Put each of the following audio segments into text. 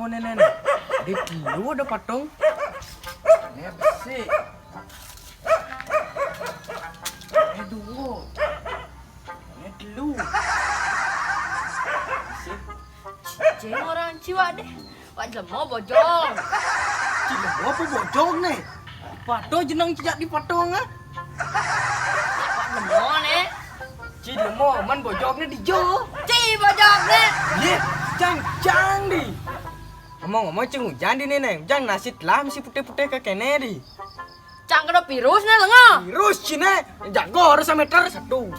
bangun nenek. Di dulu ada patung. Ini bersih. Ini dulu. Ini dulu. Cing orang ciwa deh. Wak jemo bojong. Cik apa bojong nih? Patung jeneng cijak di patung ah. Wak jemo nih. Cik lemo man bojongnya di jo. Ci bojong nih. Ye, cang di. Ngomong-ngomong cing hujan di nenek. Hujan nasi telah mesti putih-putih ke kene di. Cang kena virus nih lenga. Virus cine, jago harus meter 1, 2, 3.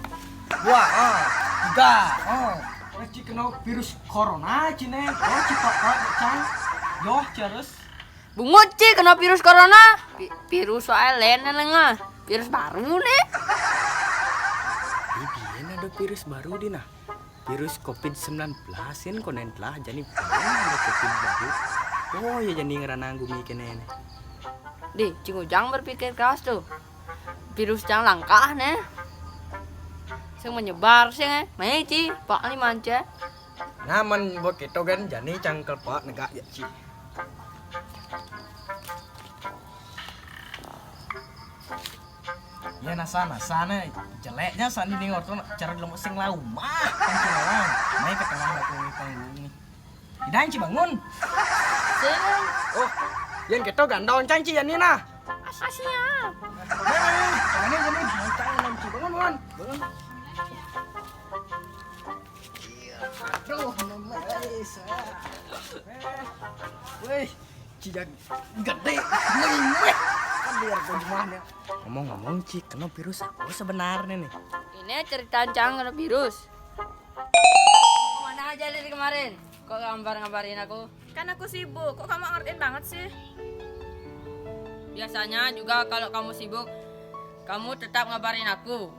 Cik kena virus corona cine. Oh cipak cang. Yoh terus. Bungut Ci kena virus corona. Virus soal lain nih lenga. Virus baru nih. Bikin ada virus baru di nah. Virus COVID-19 ini konen telah jadi ada COVID baru. Oh ya jadi ngerana gumi kene. Di, Cing Ujang berpikir keras tuh. Virus yang langka nih. Sing menyebar sih nih. Mai Ci, Pak ini manca. Nah man buat kita kan jadi cangkel pak negak ya Ci. Ya nasa nih jeleknya saat ini ngorton cara lemuk sing lau mah pangkilan main ke tengah panggung ini tidak Ci bangun Sing. oh yang kita gandong cang Ci yani nah Siap. ini jadi mau cang Ci bangun aduh memes weh Ci jadi gede meh kan biar gue gimana ngomong-ngomong Ci kena virus apa sebenarnya nih Ini cerita Cang kena virus. Mana aja dari kemarin? Kok ngabarin aku? Kan aku sibuk, kok kamu ngertiin banget sih? Biasanya juga kalau kamu sibuk, kamu tetap ngabarin aku.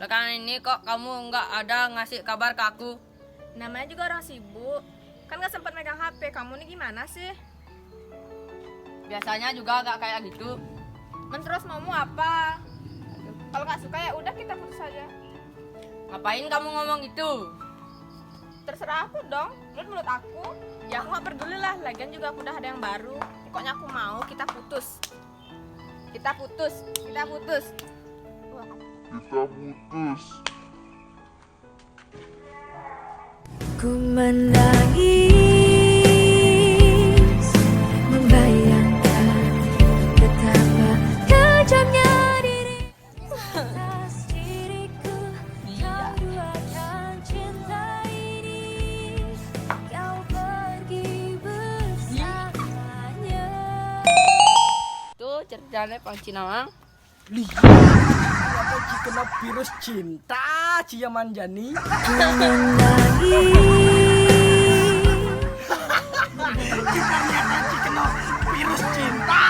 Belakangan ini kok kamu nggak ada ngasih kabar ke aku? Namanya juga orang sibuk. Kan gak sempat megang HP, kamu nih gimana sih? Biasanya juga nggak kayak gitu. Terus maumu apa? Kalau gak suka ya udah kita putus aja. Ngapain kamu ngomong gitu? Terserah aku dong, menurut aku. Ya aku gak peduli lah, lagian juga aku udah ada yang baru. Pokoknya aku mau kita putus. Kita putus. Wah. Ku menangis membayangkan betapa kejamnya diriku yang duakan cinta ini kau pergi bersamanya. Tuh ceritanya Pang Cinawang. lihat apa Ci kena virus cinta Ci yang manjani Ku menangis kita lihat Ci kena virus cinta